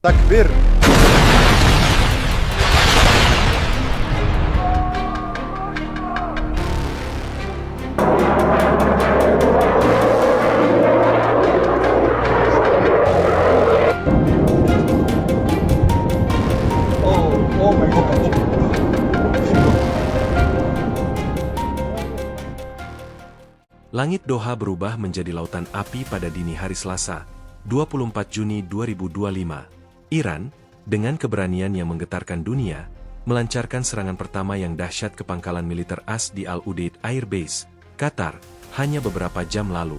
Takbir. Oh my God. Langit Doha berubah menjadi lautan api pada dini hari Selasa, 24 Juni 2025. Iran, dengan keberanian yang menggetarkan dunia, melancarkan serangan pertama yang dahsyat ke pangkalan militer AS di Al-Udeid Air Base, Qatar, hanya beberapa jam lalu.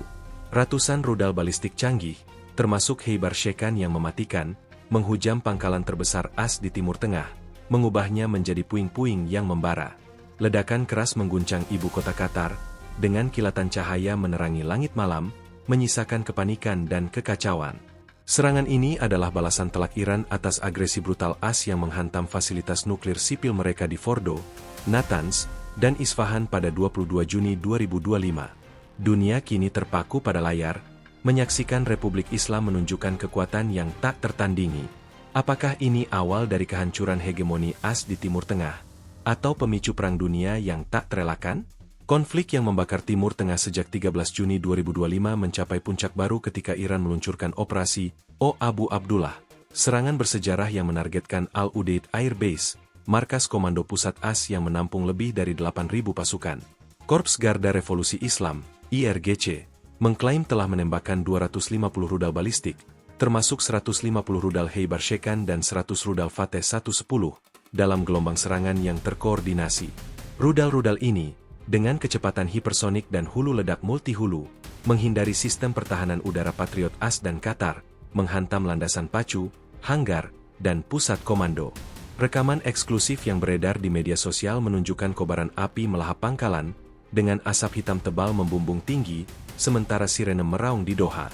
Ratusan rudal balistik canggih, termasuk Kheibar Shekan yang mematikan, menghujam pangkalan terbesar AS di Timur Tengah, mengubahnya menjadi puing-puing yang membara. Ledakan keras mengguncang ibu kota Qatar, dengan kilatan cahaya menerangi langit malam, menyisakan kepanikan dan kekacauan. Serangan ini adalah balasan telak Iran atas agresi brutal AS yang menghantam fasilitas nuklir sipil mereka di Fordo, Natanz, dan Isfahan pada 22 Juni 2025. Dunia kini terpaku pada layar, menyaksikan Republik Islam menunjukkan kekuatan yang tak tertandingi. Apakah ini awal dari kehancuran hegemoni AS di Timur Tengah, atau pemicu perang dunia yang tak terelakkan? Konflik yang membakar Timur Tengah sejak 13 Juni 2025 mencapai puncak baru ketika Iran meluncurkan operasi Abu Abdullah, serangan bersejarah yang menargetkan Al-Udeid Air Base, markas komando pusat AS yang menampung lebih dari 8.000 pasukan. Korps Garda Revolusi Islam, IRGC, mengklaim telah menembakkan 250 rudal balistik, termasuk 150 rudal Kheibar Shekan dan 100 rudal Fateh 110, dalam gelombang serangan yang terkoordinasi. Rudal-rudal ini, dengan kecepatan hipersonik dan hulu ledak multi-hulu, menghindari sistem pertahanan udara Patriot AS dan Qatar, menghantam landasan pacu, hanggar, dan pusat komando. Rekaman eksklusif yang beredar di media sosial menunjukkan kobaran api melahap pangkalan, dengan asap hitam tebal membumbung tinggi, sementara sirene meraung di Doha.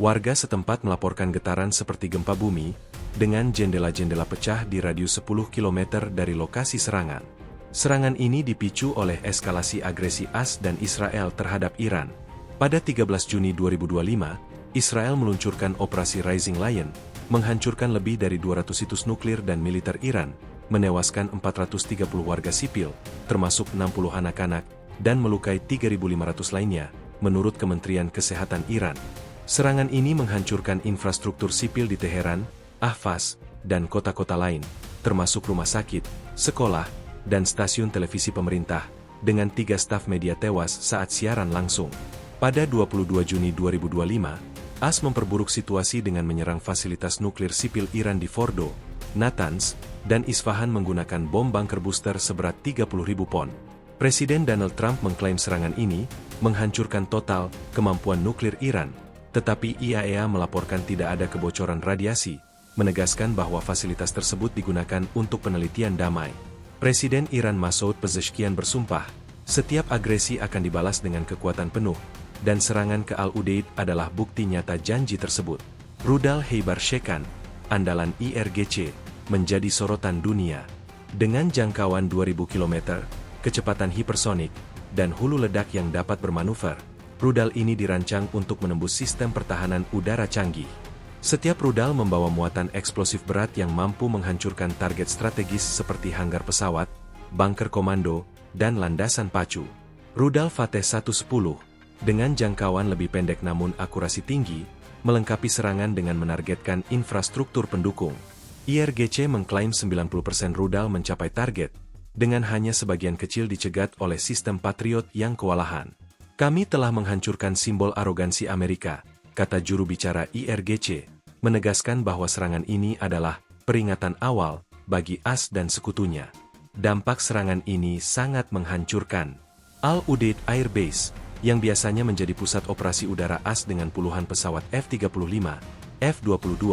Warga setempat melaporkan getaran seperti gempa bumi, dengan jendela-jendela pecah di radius 10 km dari lokasi serangan. Serangan ini dipicu oleh eskalasi agresi AS dan Israel terhadap Iran. Pada 13 Juni 2025, Israel meluncurkan operasi Rising Lion, menghancurkan lebih dari 200 situs nuklir dan militer Iran, menewaskan 430 warga sipil, termasuk 60 anak-anak, dan melukai 3.500 lainnya, menurut Kementerian Kesehatan Iran. Serangan ini menghancurkan infrastruktur sipil di Teheran, Ahvaz, dan kota-kota lain, termasuk rumah sakit, sekolah, dan stasiun televisi pemerintah, dengan 3 staf media tewas saat siaran langsung. Pada 22 Juni 2025, AS memperburuk situasi dengan menyerang fasilitas nuklir sipil Iran di Fordo, Natanz, dan Isfahan menggunakan bom bunker booster seberat 30.000 pon. Presiden Donald Trump mengklaim serangan ini menghancurkan total kemampuan nuklir Iran, tetapi IAEA melaporkan tidak ada kebocoran radiasi, menegaskan bahwa fasilitas tersebut digunakan untuk penelitian damai. Presiden Iran Masoud Pezeshkian bersumpah, setiap agresi akan dibalas dengan kekuatan penuh, dan serangan ke Al-Udeid adalah bukti nyata janji tersebut. Rudal Kheibar Shekan, andalan IRGC, menjadi sorotan dunia. Dengan jangkauan 2.000 km, kecepatan hipersonik, dan hulu ledak yang dapat bermanuver, rudal ini dirancang untuk menembus sistem pertahanan udara canggih. Setiap rudal membawa muatan eksplosif berat yang mampu menghancurkan target strategis seperti hanggar pesawat, bunker komando, dan landasan pacu. Rudal Fateh 110, dengan jangkauan lebih pendek namun akurasi tinggi, melengkapi serangan dengan menargetkan infrastruktur pendukung. IRGC mengklaim 90% rudal mencapai target, dengan hanya sebagian kecil dicegat oleh sistem Patriot yang kewalahan. Kami telah menghancurkan simbol arogansi Amerika, kata juru bicara IRGC, menegaskan bahwa serangan ini adalah peringatan awal bagi AS dan sekutunya. Dampak serangan ini sangat menghancurkan. Al-Udeid Air Base, yang biasanya menjadi pusat operasi udara AS dengan puluhan pesawat F-35, F-22,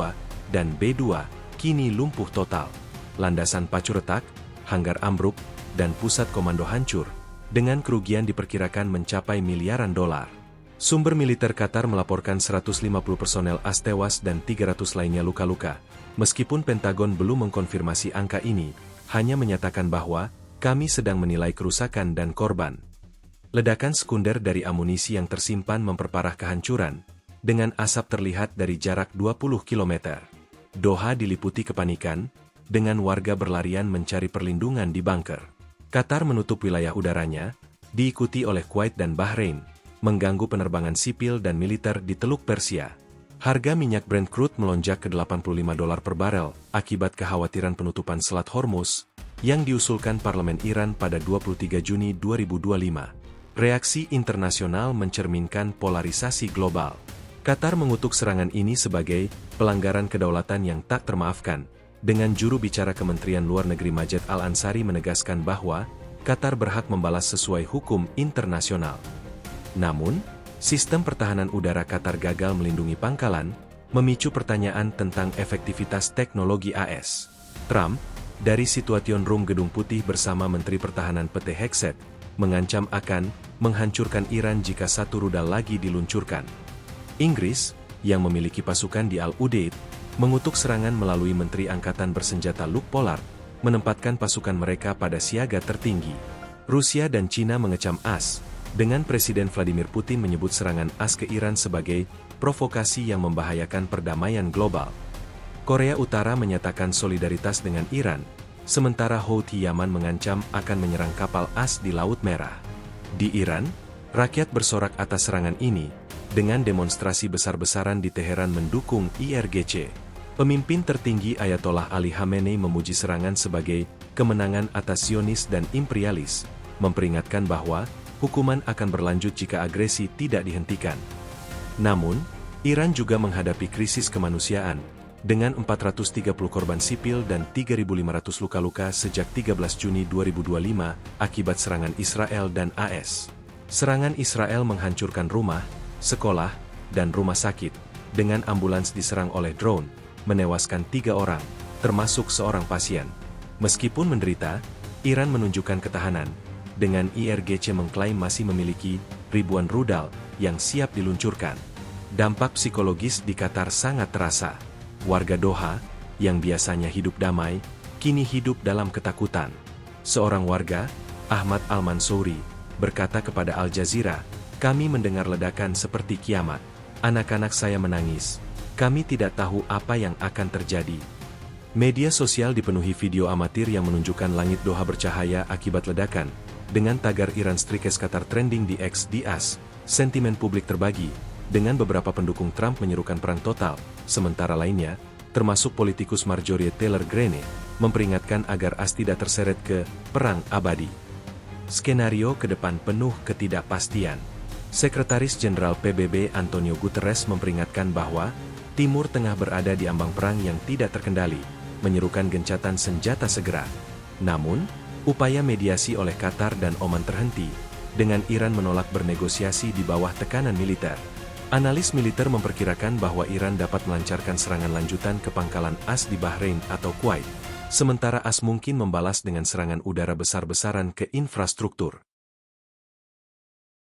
dan B-2, kini lumpuh total. Landasan pacu retak, hanggar ambruk, dan pusat komando hancur, dengan kerugian diperkirakan mencapai miliaran dolar. Sumber militer Qatar melaporkan 150 personel AS tewas dan 300 lainnya luka-luka. Meskipun Pentagon belum mengkonfirmasi angka ini, hanya menyatakan bahwa, kami sedang menilai kerusakan dan korban. Ledakan sekunder dari amunisi yang tersimpan memperparah kehancuran, dengan asap terlihat dari jarak 20 km. Doha diliputi kepanikan, dengan warga berlarian mencari perlindungan di bunker. Qatar menutup wilayah udaranya, diikuti oleh Kuwait dan Bahrain, mengganggu penerbangan sipil dan militer di Teluk Persia. Harga minyak Brent crude melonjak ke $85 per barel akibat kekhawatiran penutupan Selat Hormuz yang diusulkan Parlemen Iran pada 23 Juni 2025. Reaksi internasional mencerminkan polarisasi global. Qatar mengutuk serangan ini sebagai pelanggaran kedaulatan yang tak termaafkan, dengan juru bicara Kementerian Luar Negeri Majed Al-Ansari menegaskan bahwa Qatar berhak membalas sesuai hukum internasional. Namun, sistem pertahanan udara Qatar gagal melindungi pangkalan, memicu pertanyaan tentang efektivitas teknologi AS. Trump, dari Situation Room Gedung Putih bersama Menteri Pertahanan Pete Hegseth, mengancam akan menghancurkan Iran jika satu rudal lagi diluncurkan. Inggris, yang memiliki pasukan di Al-Udeid, mengutuk serangan melalui Menteri Angkatan Bersenjata Luke Pollard, menempatkan pasukan mereka pada siaga tertinggi. Rusia dan Cina mengecam AS, dengan Presiden Vladimir Putin menyebut serangan AS ke Iran sebagai provokasi yang membahayakan perdamaian global. Korea Utara menyatakan solidaritas dengan Iran, sementara Houthi Yaman mengancam akan menyerang kapal AS di Laut Merah. Di Iran, rakyat bersorak atas serangan ini, dengan demonstrasi besar-besaran di Teheran mendukung IRGC. Pemimpin tertinggi Ayatollah Ali Khamenei memuji serangan sebagai kemenangan atas Zionis dan imperialis, memperingatkan bahwa hukuman akan berlanjut jika agresi tidak dihentikan. Namun, Iran juga menghadapi krisis kemanusiaan, dengan 430 korban sipil dan 3.500 luka-luka sejak 13 Juni 2025 akibat serangan Israel dan AS. Serangan Israel menghancurkan rumah, sekolah, dan rumah sakit, dengan ambulans diserang oleh drone, menewaskan 3 orang, termasuk seorang pasien. Meskipun menderita, Iran menunjukkan ketahanan, dengan IRGC mengklaim masih memiliki ribuan rudal yang siap diluncurkan. Dampak psikologis di Qatar sangat terasa. Warga Doha, yang biasanya hidup damai, kini hidup dalam ketakutan. Seorang warga, Ahmad Al-Mansouri, berkata kepada Al Jazeera, "Kami mendengar ledakan seperti kiamat. Anak-anak saya menangis. Kami tidak tahu apa yang akan terjadi." Media sosial dipenuhi video amatir yang menunjukkan langit Doha bercahaya akibat ledakan, dengan tagar Iran Strikes Qatar trending di X di AS. Sentimen publik terbagi, dengan beberapa pendukung Trump menyerukan perang total, sementara lainnya, termasuk politikus Marjorie Taylor Greene, memperingatkan agar AS tidak terseret ke perang abadi. Skenario ke depan penuh ketidakpastian. Sekretaris Jenderal PBB Antonio Guterres memperingatkan bahwa Timur Tengah berada di ambang perang yang tidak terkendali, menyerukan gencatan senjata segera. Namun, upaya mediasi oleh Qatar dan Oman terhenti, dengan Iran menolak bernegosiasi di bawah tekanan militer. Analis militer memperkirakan bahwa Iran dapat melancarkan serangan lanjutan ke pangkalan AS di Bahrain atau Kuwait, sementara AS mungkin membalas dengan serangan udara besar-besaran ke infrastruktur.